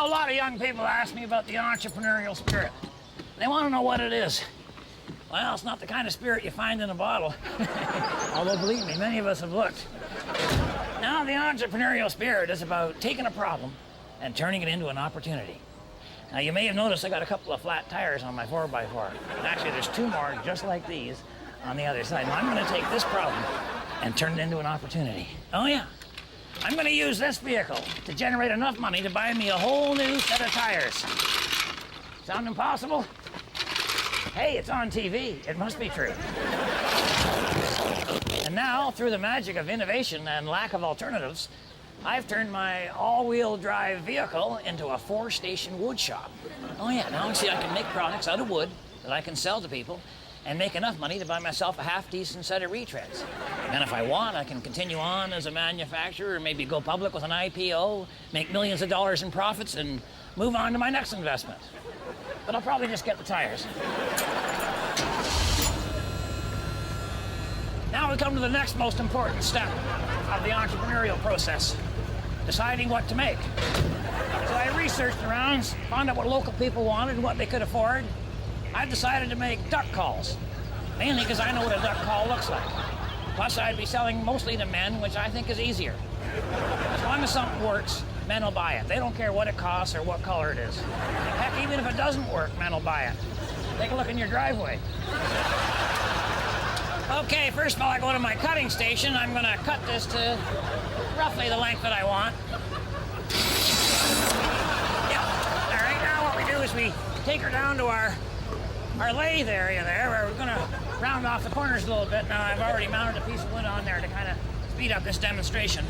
Now, a lot of young people ask me about the entrepreneurial spirit. They want to know what it is. Well, it's not the kind of spirit you find in a bottle. Although, believe me, many of us have looked. Now, the entrepreneurial spirit is about taking a problem and turning it into an opportunity. Now, you may have noticed I got a couple of flat tires on my 4x4. Actually, there's 2 more just like these on the other side. Now, I'm going to take this problem and turn it into an opportunity. Oh, yeah. I'm going to use this vehicle to generate enough money to buy me a whole new set of tires. Sound impossible? Hey, it's on TV. It must be true. And now, through the magic of innovation and lack of alternatives, I've turned my all-wheel drive vehicle into a 4-station wood shop. Oh yeah, now see, I can make products out of wood that I can sell to people and make enough money to buy myself a half-decent set of retreads. And if I want, I can continue on as a manufacturer, maybe go public with an IPO, make millions of dollars in profits, and move on to my next investment. But I'll probably just get the tires. Now we come to the next most important step of the entrepreneurial process, deciding what to make. So I researched around, found out what local people wanted and what they could afford. I've decided to make duck calls, mainly because I know what a duck call looks like. Plus, I'd be selling mostly to men, which I think is easier. As long as something works, men will buy it. They don't care what it costs or what color it is. Heck, even if it doesn't work, men will buy it. Take a look in your driveway. Okay, first of all, I go to my cutting station. I'm going to cut this to roughly the length that I want. Yep. All right, now what we do is we take her down to our lathe area there, where we're going to round off the corners a little bit. Now, I've already mounted a piece of wood on there to kind of speed up this demonstration.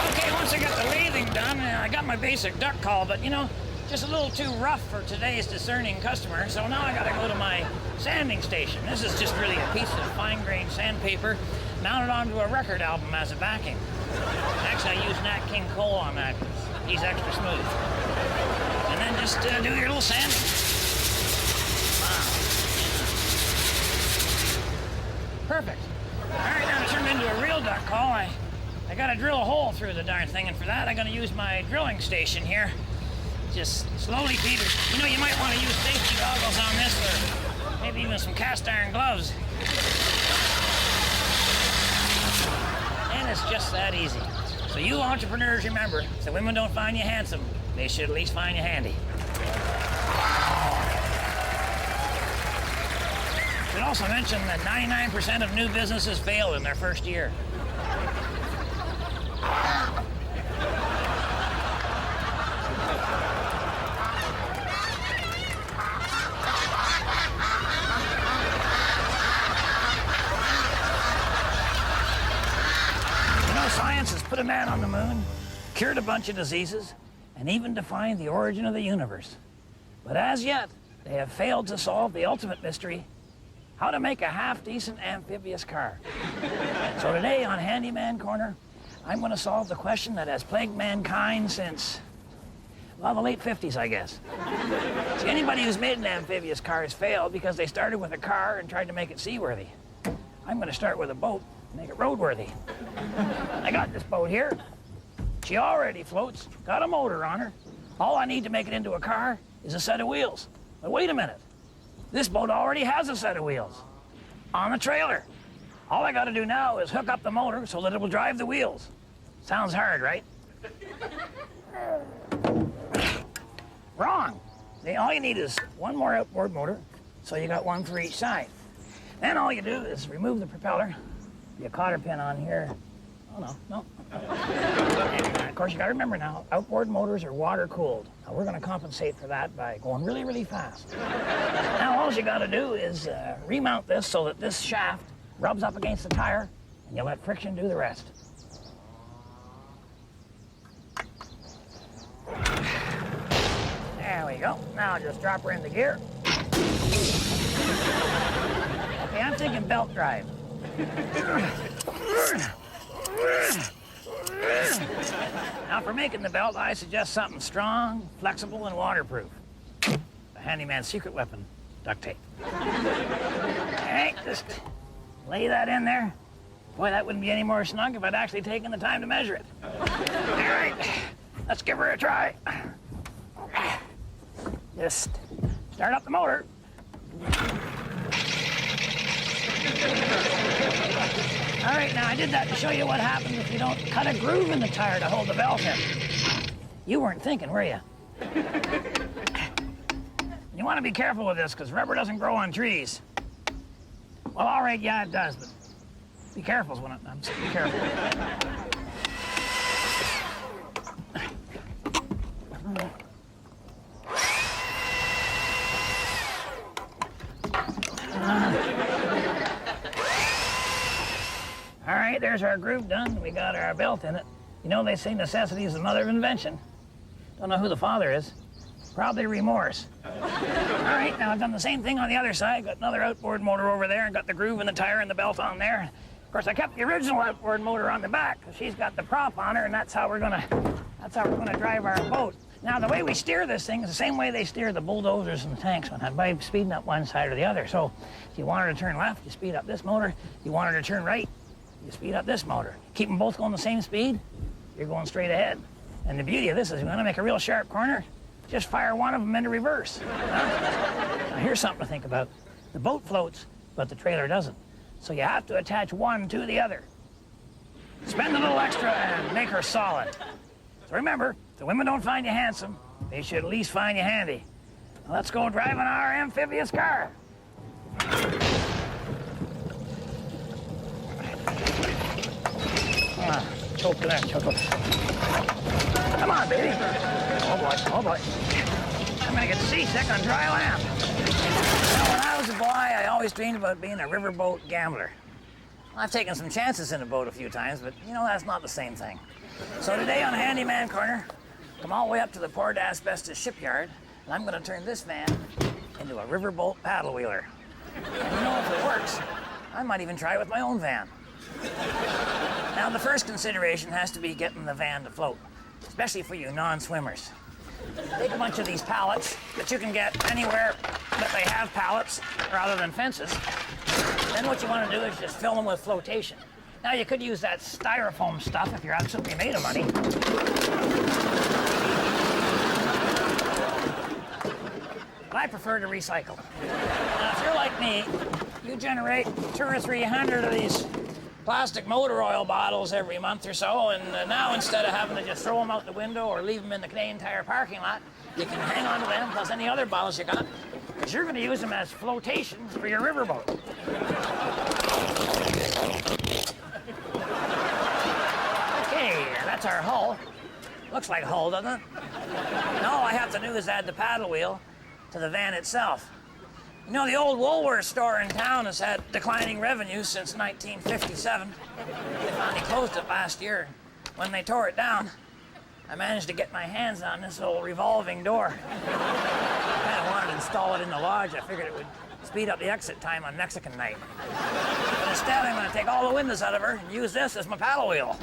Okay, once I got the lathing done, I got my basic duck call, but you know, just a little too rough for today's discerning customer, so now I gotta go to my sanding station. This is just really a piece of fine-grained sandpaper mounted onto a record album as a backing. Actually, I use Nat King Cole on that. He's extra smooth. And then just do your little sanding. Wow. Perfect. All right, now to turn it into a real duck call, I gotta drill a hole through the darn thing, and for that, I'm gonna use my drilling station here. Just slowly, Peter. You know, you might want to use safety goggles on this, or maybe even some cast iron gloves. And it's just that easy. So you entrepreneurs, remember, if the women don't find you handsome, they should at least find you handy. Should also mention that 99% of new businesses fail in their first year. Science has put a man on the moon, cured a bunch of diseases, and even defined the origin of the universe. But as yet, they have failed to solve the ultimate mystery, how to make a half-decent amphibious car. So today on Handyman Corner, I'm going to solve the question that has plagued mankind since, well, the late 50s, I guess. See, anybody who's made an amphibious car has failed because they started with a car and tried to make it seaworthy. I'm going to start with a boat, make it roadworthy. I got this boat here. She already floats, got a motor on her. All I need to make it into a car is a set of wheels. But wait a minute. This boat already has a set of wheels on the trailer. All I got to do now is hook up the motor so that it will drive the wheels. Sounds hard, right? Wrong. See, all you need is one more outboard motor, so you got one for each side. Then all you do is remove the propeller. Be a cotter pin on here. Oh, no. And of course, you got to remember now, outboard motors are water-cooled. Now, we're going to compensate for that by going really, really fast. Now, all you got to do is remount this so that this shaft rubs up against the tire, and you let friction do the rest. There we go. Now, just drop her into gear. Okay, I'm thinking belt drive. Now, for making the belt, I suggest something strong, flexible, and waterproof. The handyman's secret weapon, duct tape. All right, just lay that in there, Boy, that wouldn't be any more snug if I'd actually taken the time to measure it. All right, let's give her a try. Just start up the motor. All right, now I did that to show you what happens if you don't cut a groove in the tire to hold the belt in. You weren't thinking, were you? You want to be careful with this, because rubber doesn't grow on trees. Well, all right, yeah, it does, but be careful when I'm saying be careful. All right, there's our groove done. We got our belt in it. You know, they say necessity is the mother of invention. Don't know who the father is. Probably remorse. All right, now I've done the same thing on the other side. Got another outboard motor over there and got the groove in the tire and the belt on there. Of course, I kept the original outboard motor on the back because she's got the prop on her, and that's how we're gonna drive our boat. Now, the way we steer this thing is the same way they steer the bulldozers and the tanks by speeding up one side or the other. So, if you want her to turn left, you speed up this motor. If you want her to turn right, you speed up this motor. Keep them both going the same speed, you're going straight ahead. And the beauty of this is, you want to make a real sharp corner, just fire one of them into reverse. Now, here's something to think about. The boat floats, but the trailer doesn't. So you have to attach one to the other. Spend a little extra and make her solid. So remember, if the women don't find you handsome, they should at least find you handy. Now let's go driving our amphibious car. Choke there, choke. Come on, baby. Oh boy, oh boy. I'm gonna get seasick on dry land. Now, when I was a boy, I always dreamed about being a riverboat gambler. I've taken some chances in a boat a few times, but you know, that's not the same thing. So today on Handyman Corner, come all the way up to the Port Asbestos shipyard, and I'm gonna turn this van into a riverboat paddle wheeler. And you know, if it works, I might even try it with my own van. Now, the first consideration has to be getting the van to float, especially for you non-swimmers. Take a bunch of these pallets that you can get anywhere that they have pallets rather than fences. Then what you want to do is just fill them with flotation. Now, you could use that styrofoam stuff if you're absolutely made of money. But I prefer to recycle. Now, if you're like me, you generate 200 or 300 of these plastic motor oil bottles every month or so, and now instead of having to just throw them out the window or leave them in the Canadian Tire parking lot, you can hang on to them plus any other bottles you got, because you're going to use them as flotation for your riverboat. Okay, that's our hull. Looks like a hull, doesn't it? And all I have to do is add the paddle wheel to the van itself. You know, the old Woolworth store in town has had declining revenues since 1957. They finally closed it last year. When they tore it down, I managed to get my hands on this old revolving door. I kind of wanted to install it in the lodge. I figured it would speed up the exit time on Mexican night. But instead, I'm going to take all the windows out of her and use this as my paddle wheel.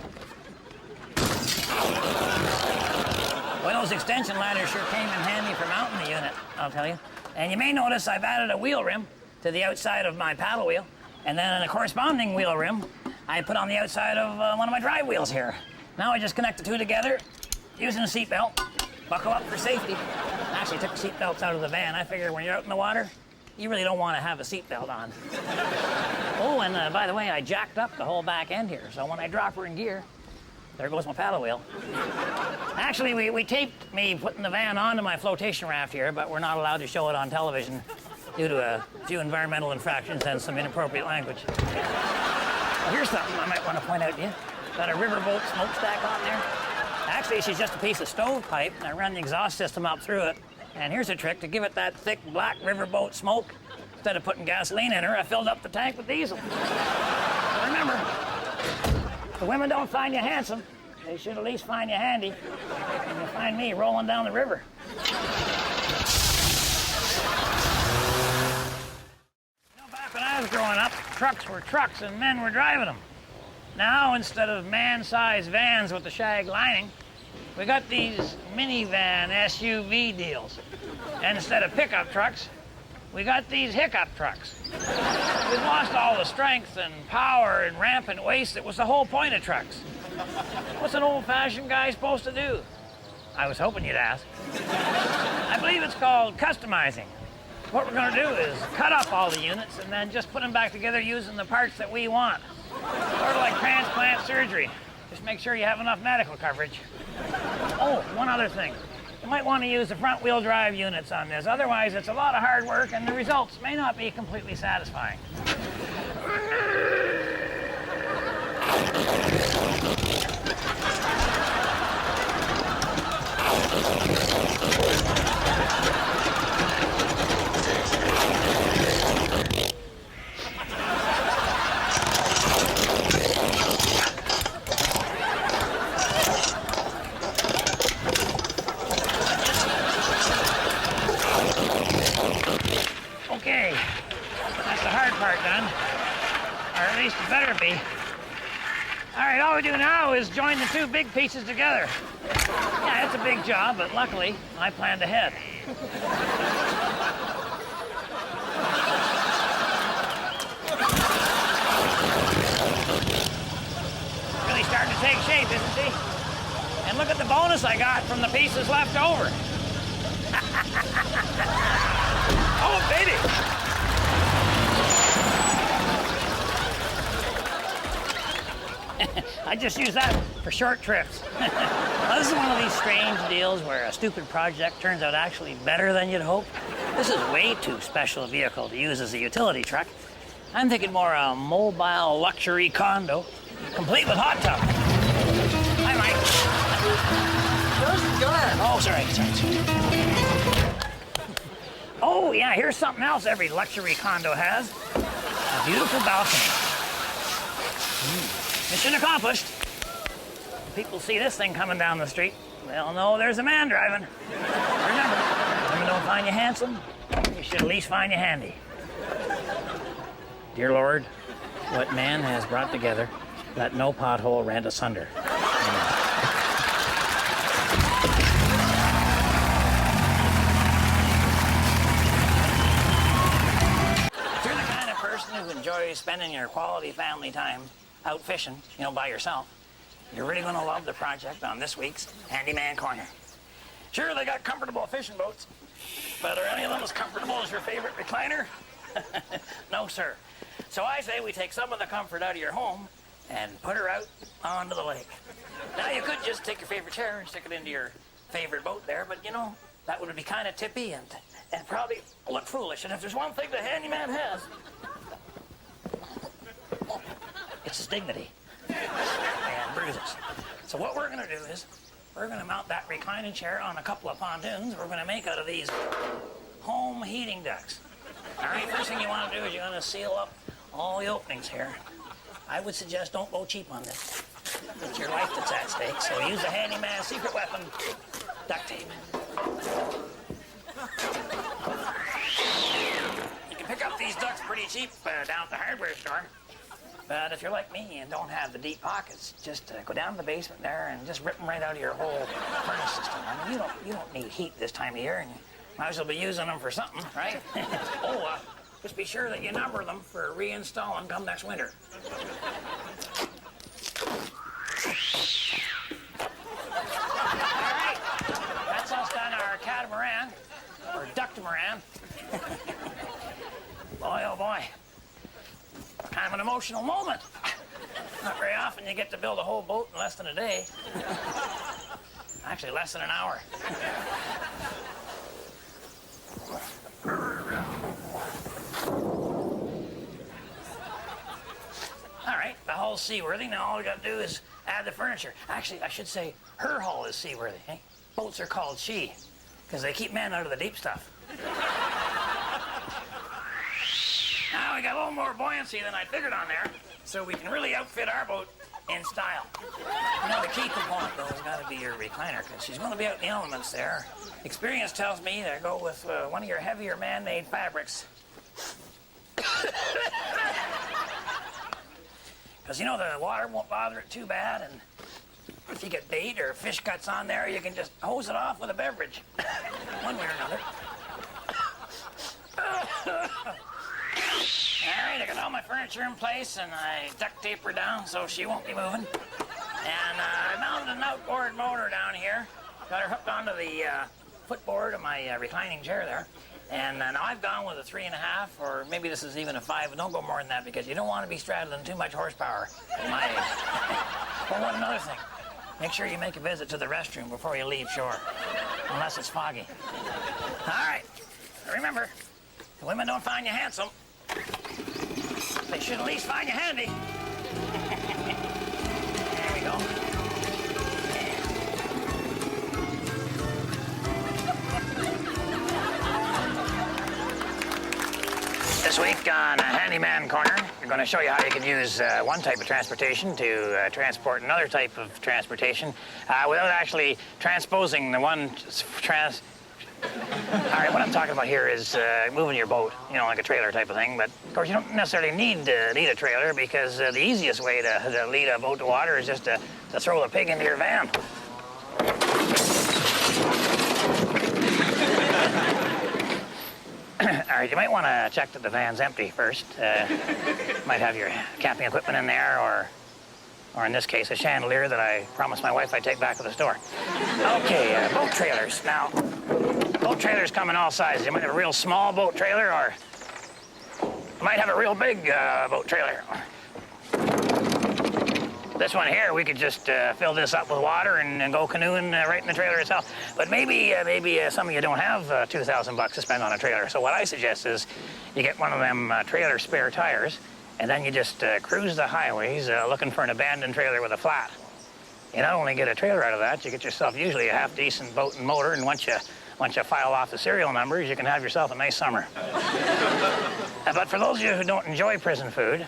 Well, those extension ladders sure came in handy for mounting the unit, I'll tell you. And you may notice I've added a wheel rim to the outside of my paddle wheel, and then a corresponding wheel rim I put on the outside of one of my drive wheels here. Now I just connect the two together using a seatbelt, buckle up for safety. Actually, I took the seatbelts out of the van. I figure when you're out in the water, you really don't want to have a seatbelt on. Oh, and by the way, I jacked up the whole back end here, so when I drop her in gear, there goes my paddle wheel. Actually, we taped me putting the van onto my flotation raft here, but we're not allowed to show it on television due to a few environmental infractions and some inappropriate language. Well, here's something I might want to point out to you. Got a riverboat smokestack on there. Actually, she's just a piece of stovepipe, and I run the exhaust system up through it. And here's a trick to give it that thick black riverboat smoke. Instead of putting gasoline in her, I filled up the tank with diesel. But remember, if the women don't find you handsome, they should at least find you handy. And you'll find me rolling down the river. You know, back when I was growing up, trucks were trucks and men were driving them. Now, instead of man-sized vans with the shag lining, we got these minivan SUV deals. And instead of pickup trucks, we got these hiccup trucks. We've lost all the strength and power and rampant waste that was the whole point of trucks. What's an old-fashioned guy supposed to do? I was hoping you'd ask. I believe it's called customizing. What we're gonna do is cut up all the units and then just put them back together using the parts that we want. Sort of like transplant surgery. Just make sure you have enough medical coverage. Oh, one other thing. You might want to use the front-wheel drive units on this. Otherwise, it's a lot of hard work and the results may not be completely satisfying. Okay, that's the hard part done, or at least it better be. All right, all we do now is join the two big pieces together. Yeah, it's a big job, but luckily, I planned ahead. Really starting to take shape, isn't she? And look at the bonus I got from the pieces left over. Oh, baby! I just use that for short trips. Now, this is one of these strange deals where a stupid project turns out actually better than you'd hoped. This is way too special a vehicle to use as a utility truck. I'm thinking more a mobile luxury condo, complete with hot tub. Hi, Mike. Where's the gun? Oh, sorry. Oh, yeah, here's something else every luxury condo has. A beautiful balcony. Mission accomplished. If people see this thing coming down the street, they'll know there's a man driving. Remember, women don't find you handsome, you should at least find you handy. Dear Lord, what man has brought together, let no pothole rend asunder. Amen. Who enjoys spending your quality family time out fishing, by yourself, you're really going to love the project on this week's Handyman Corner. Sure, they got comfortable fishing boats, but are any of them as comfortable as your favorite recliner? No, sir. So I say we take some of the comfort out of your home and put her out onto the lake. Now, you could just take your favorite chair and stick it into your favorite boat there, but, that would be kind of tippy and probably look foolish. And if there's one thing the handyman has, it's his dignity and bruises. So what we're going to do is we're going to mount that reclining chair on a couple of pontoons we're going to make out of these home heating ducts. All right, first thing you want to do is you're going to seal up all the openings here. I would suggest don't go cheap on this. It's your life that's at stake, so use the handyman's secret weapon, duct tape. You can pick up these ducts pretty cheap down at the hardware store. But if you're like me and don't have the deep pockets, just go down to the basement there and just rip them right out of your whole furnace system. I mean, you don't need heat this time of year, and you might as well be using them for something, right? Just be sure that you number them for reinstalling come next winter. All right, that's us done our catamaran, or ductamaran. Boy, oh boy. Kind of an emotional moment. Not very often you get to build a whole boat in less than a day. Actually, less than an hour. All right, the hull's seaworthy. Now all we got to do is add the furniture. Actually, I should say her hull is seaworthy. Eh? Boats are called she, because they keep men out of the deep stuff. Now we got a little more buoyancy than I figured on there, so we can really outfit our boat in style. The key component, though, has got to be your recliner, because she's going to be out in the elements there. Experience tells me to go with one of your heavier man-made fabrics. Because, the water won't bother it too bad, and if you get bait or fish guts on there, you can just hose it off with a beverage. One way or another. Alright, I got all my furniture in place and I duct tape her down so she won't be moving. And I mounted an outboard motor down here. Got her hooked onto the footboard of my reclining chair there. And now I've gone with a 3.5, or maybe this is even a 5. Don't go more than that because you don't want to be straddling too much horsepower at my age. Oh, one another thing. Make sure you make a visit to the restroom before you leave shore, unless it's foggy. All right, remember, the women don't find you handsome. They should at least find you handy. There we go. This week on Handyman Corner, we're going to show you how you can use one type of transportation to transport another type of transportation without actually transposing the one All right, what I'm talking about here is moving your boat, you know, like a trailer type of thing. But, of course, you don't necessarily need a trailer because the easiest way to lead a boat to water is just to throw the pig into your van. All right, you might want to check that the van's empty first. Might have your camping equipment in there, or in this case, a chandelier that I promised my wife I'd take back to the store. Okay, boat trailers. Now, boat trailers come in all sizes. You might have a real small boat trailer, or you might have a real big boat trailer. This one here, we could just fill this up with water and go canoeing right in the trailer itself. But maybe some of you don't have $2,000 to spend on a trailer. So what I suggest is you get one of them trailer spare tires, and then you just cruise the highways looking for an abandoned trailer with a flat. You not only get a trailer out of that, you get yourself usually a half-decent boat and motor, and once you file off the serial numbers, you can have yourself a nice summer. But for those of you who don't enjoy prison food,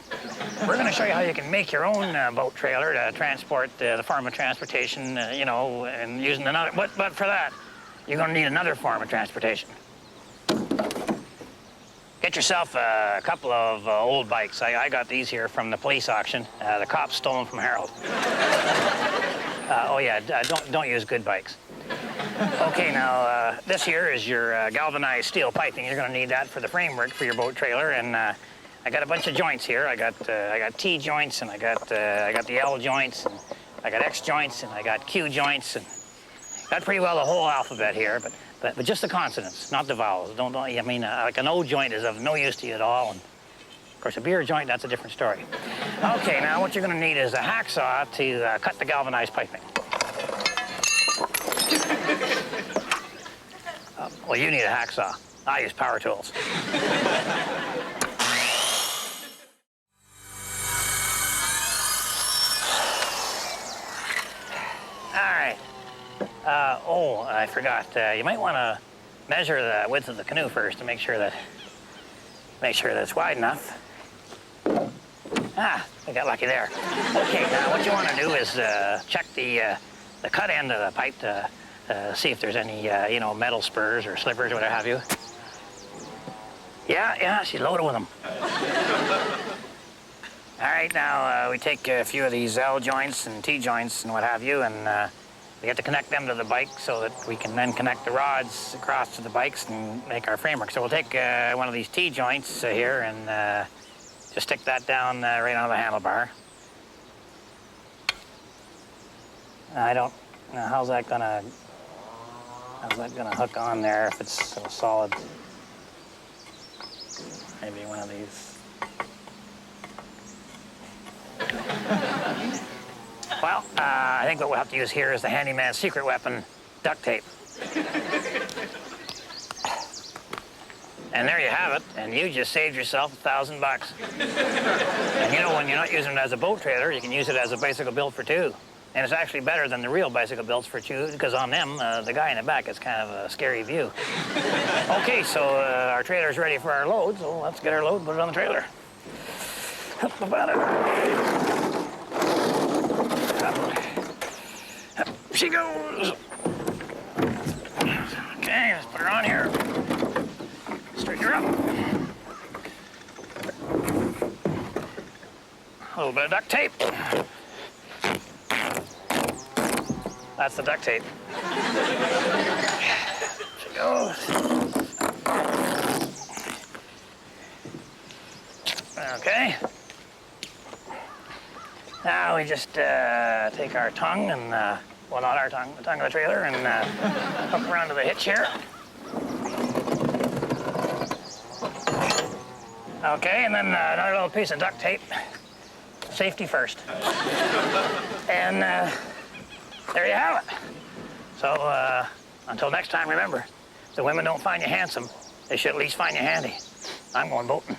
we're going to show you how you can make your own boat trailer to transport the form of transportation, you know, and using another. But for that, you're going to need another form of transportation. Get yourself a couple of old bikes. I got these here from the police auction. The cops stole them from Harold. Oh yeah, don't use good bikes. Okay, now this here is your galvanized steel piping. You're going to need that for the framework for your boat trailer, and I got a bunch of joints here. I got T joints, and I got the L joints, and I got X joints, and I got Q joints, and got pretty well the whole alphabet here, but just the consonants, not the vowels. Don't I mean like an O joint is of no use to you at all, and of course a beer joint, that's a different story. Okay, now what you're going to need is a hacksaw to cut the galvanized piping. Well, you need a hacksaw. I use power tools. All right. Oh, I forgot. You might want to measure the width of the canoe first to make sure that it's wide enough. Ah, I got lucky there. Okay, now what you want to do is check the cut end of the pipe to see if there's any, you know, metal spurs or slivers or whatever have you. Yeah, she's loaded with them. All right, now we take a few of these L joints and T joints and what have you, and we have to connect them to the bike so that we can then connect the rods across to the bikes and make our framework. So we'll take one of these T joints here and just stick that down right on the handlebar. I don't know, how's that gonna hook on there if it's so solid? Maybe one of these. Well, I think what we'll have to use here is the handyman's secret weapon, duct tape. And there you have it, and you just saved yourself $1,000. And you know, when you're not using it as a boat trailer, you can use it as a bicycle built for two. And it's actually better than the real bicycle builds for two, because on them, the guy in the back is kind of a scary view. Okay, so our trailer's ready for our load, so let's get our load, put it on the trailer. Up about it. Up she goes. Okay, let's put her on here. Straighten her up. A little bit of duct tape. That's the duct tape. She goes. Now we just take our tongue and, well, not our tongue, the tongue of the trailer, and hook around to the hitch here. Okay, and then another little piece of duct tape. Safety first. And there you have it. So until next time, remember, if the women don't find you handsome, they should at least find you handy. I'm going boating.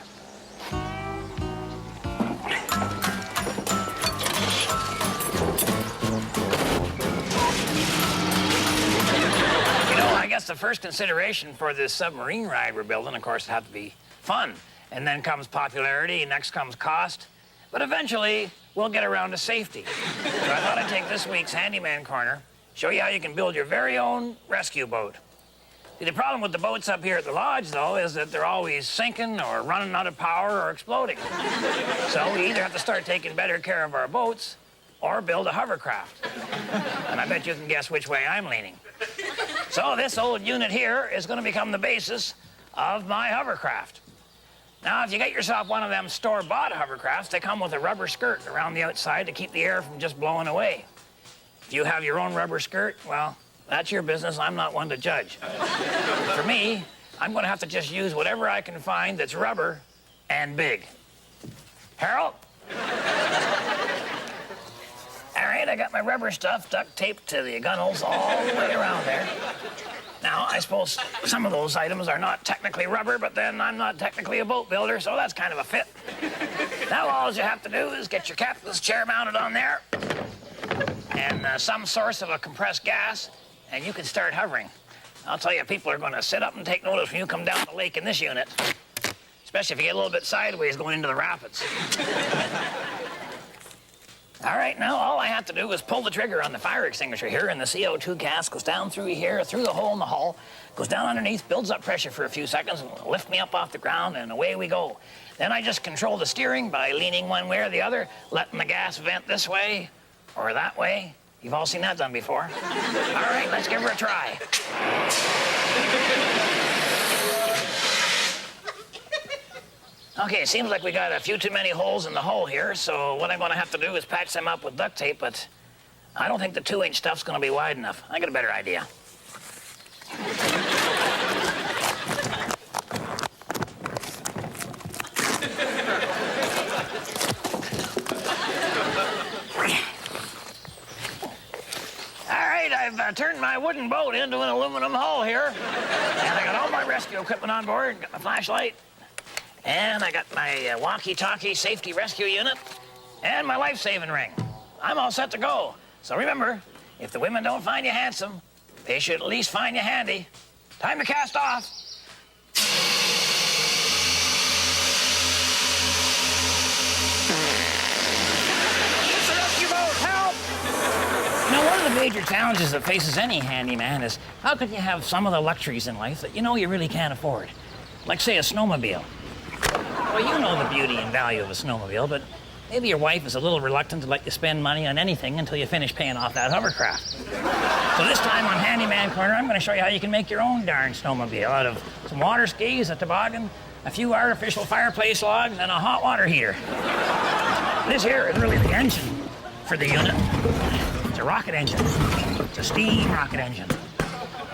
You know, I guess the first consideration for this submarine ride we're building, of course, have to be fun. And then comes popularity, and next comes cost. But eventually, we'll get around to safety. So I thought I'd take this week's Handyman Corner, show you how you can build your very own rescue boat. See, the problem with the boats up here at the lodge, though, is that they're always sinking or running out of power or exploding. So we either have to start taking better care of our boats or build a hovercraft. And I bet you can guess which way I'm leaning. So this old unit here is going to become the basis of my hovercraft. Now, if you get yourself one of them store-bought hovercrafts, they come with a rubber skirt around the outside to keep the air from just blowing away. If you have your own rubber skirt, well, that's your business. I'm not one to judge. For me, I'm going to have to just use whatever I can find that's rubber and big. Harold? All right, I got my rubber stuff duct taped to the gunnels all the way around there. Now, I suppose some of those items are not technically rubber, but then I'm not technically a boat builder, so that's kind of a fit. Now, all you have to do is get your captain's chair mounted on there and some source of a compressed gas, and you can start hovering. I'll tell you, people are going to sit up and take notice when you come down the lake in this unit, especially if you get a little bit sideways going into the rapids. All right, now all I have to do is pull the trigger on the fire extinguisher here, and the CO2 gas goes down through here, through the hole in the hull, goes down underneath, builds up pressure for a few seconds, and will lift me up off the ground, and away we go. Then I just control the steering by leaning one way or the other, letting the gas vent this way or that way. You've all seen that done before. All right, let's give her a try. Okay, it seems like we got a few too many holes in the hull here, so what I'm going to have to do is patch them up with duct tape, but I don't think the 2-inch stuff's going to be wide enough. I got a better idea. All right, I've turned my wooden boat into an aluminum hull here, and I got all my rescue equipment on board, got my flashlight, and I got my walkie-talkie safety rescue unit and my life-saving ring. I'm all set to go. So remember, if the women don't find you handsome, they should at least find you handy. Time to cast off. It's a rescue boat, help! Now, one of the major challenges that faces any handyman is how could you have some of the luxuries in life that you know you really can't afford? Like, say, a snowmobile. Well, you know the beauty and value of a snowmobile, but maybe your wife is a little reluctant to let you spend money on anything until you finish paying off that hovercraft. So this time on Handyman Corner, I'm going to show you how you can make your own darn snowmobile out of some water skis, a toboggan, a few artificial fireplace logs, and a hot water heater. This here is really the engine for the unit. It's a rocket engine. It's a steam rocket engine.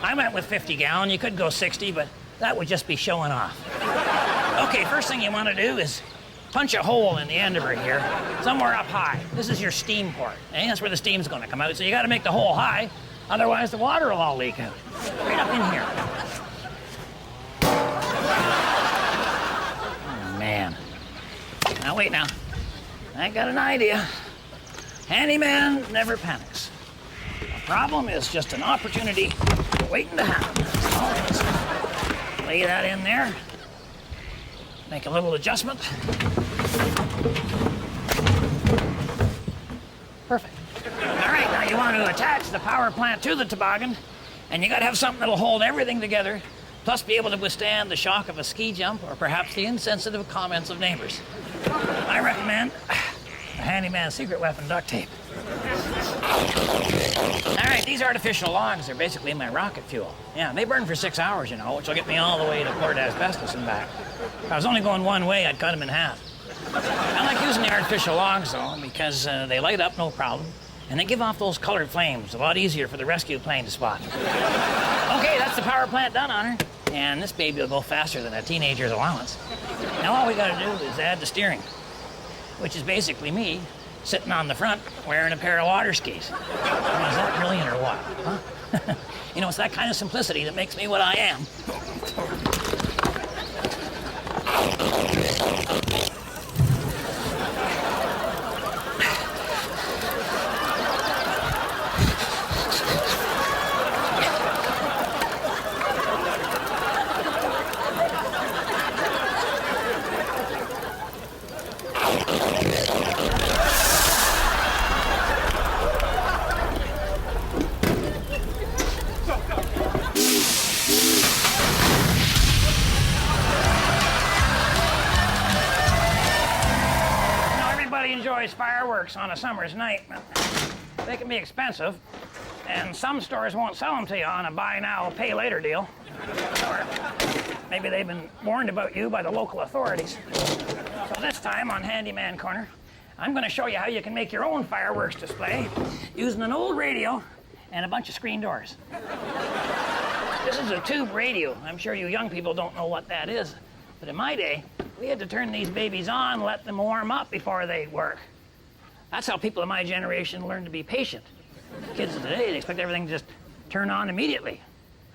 I went with 50-gallon. You could go 60, but that would just be showing off. Okay, first thing you want to do is punch a hole in the end of her here, somewhere up high. This is your steam port, and that's where the steam's going to come out, so you got to make the hole high, otherwise the water will all leak out. Right up in here. Oh, man. Now, wait now. I got an idea. Handyman never panics. The problem is just an opportunity waiting to happen. So, lay that in there. Make a little adjustment. Perfect. All right, now you want to attach the power plant to the toboggan, and you got to have something that'll hold everything together, plus be able to withstand the shock of a ski jump or perhaps the insensitive comments of neighbors. I recommend a Handyman secret weapon duct tape. All right, these artificial logs are basically my rocket fuel. Yeah, they burn for 6 hours, you know, which will get me all the way to Port Asbestos and back. If I was only going one way, I'd cut them in half. I like using the artificial logs, though, because they light up no problem, and they give off those colored flames, a lot easier for the rescue plane to spot. Okay, that's the power plant done on her, and this baby will go faster than a teenager's allowance. Now all we gotta do is add the steering, which is basically me sitting on the front wearing a pair of water skis. I mean, is that brilliant or what? Huh? You know, it's that kind of simplicity that makes me what I am. Enjoys fireworks on a summer's night, but they can be expensive, and some stores won't sell them to you on a buy now, pay later deal. Or maybe they've been warned about you by the local authorities. So this time on Handyman Corner, I'm going to show you how you can make your own fireworks display using an old radio and a bunch of screen doors. This is a tube radio. I'm sure you young people don't know what that is, but in my day, we had to turn these babies on, let them warm up before they work. That's how people of my generation learn to be patient. Kids of today, they expect everything to just turn on immediately.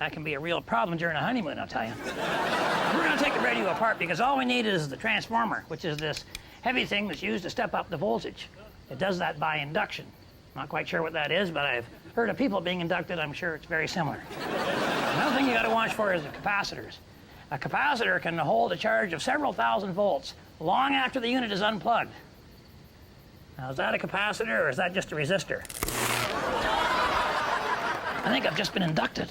That can be a real problem during a honeymoon, I'll tell you. We're gonna take the radio apart because all we need is the transformer, which is this heavy thing that's used to step up the voltage. It does that by induction. Not quite sure what that is, but I've heard of people being inducted. I'm sure it's very similar. Another thing you gotta watch for is the capacitors. A capacitor can hold a charge of several thousand volts long after the unit is unplugged. Now, is that a capacitor or is that just a resistor? I think I've just been inducted.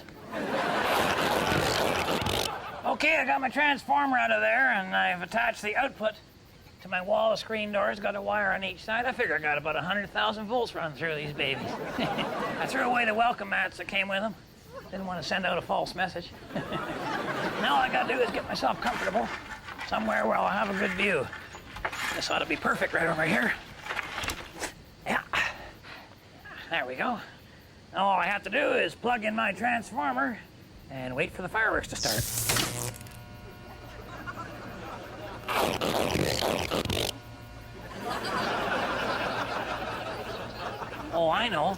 Okay, I got my transformer out of there and I've attached the output to my wall of screen doors, got a wire on each side. I figure I got about 100,000 volts running through these babies. I threw away the welcome mats that came with them. Didn't want to send out a false message. Now all I gotta do is get myself comfortable somewhere where I'll have a good view. This ought to be perfect right over here. Yeah. There we go. Now all I have to do is plug in my transformer and wait for the fireworks to start. Oh, I know.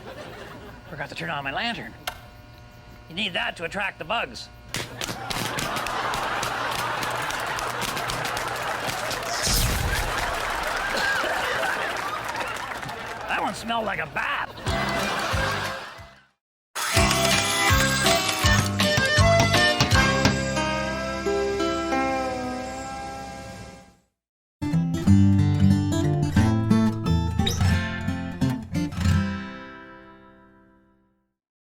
Forgot to turn on my lantern. You need that to attract the bugs. That one smelled like a bath.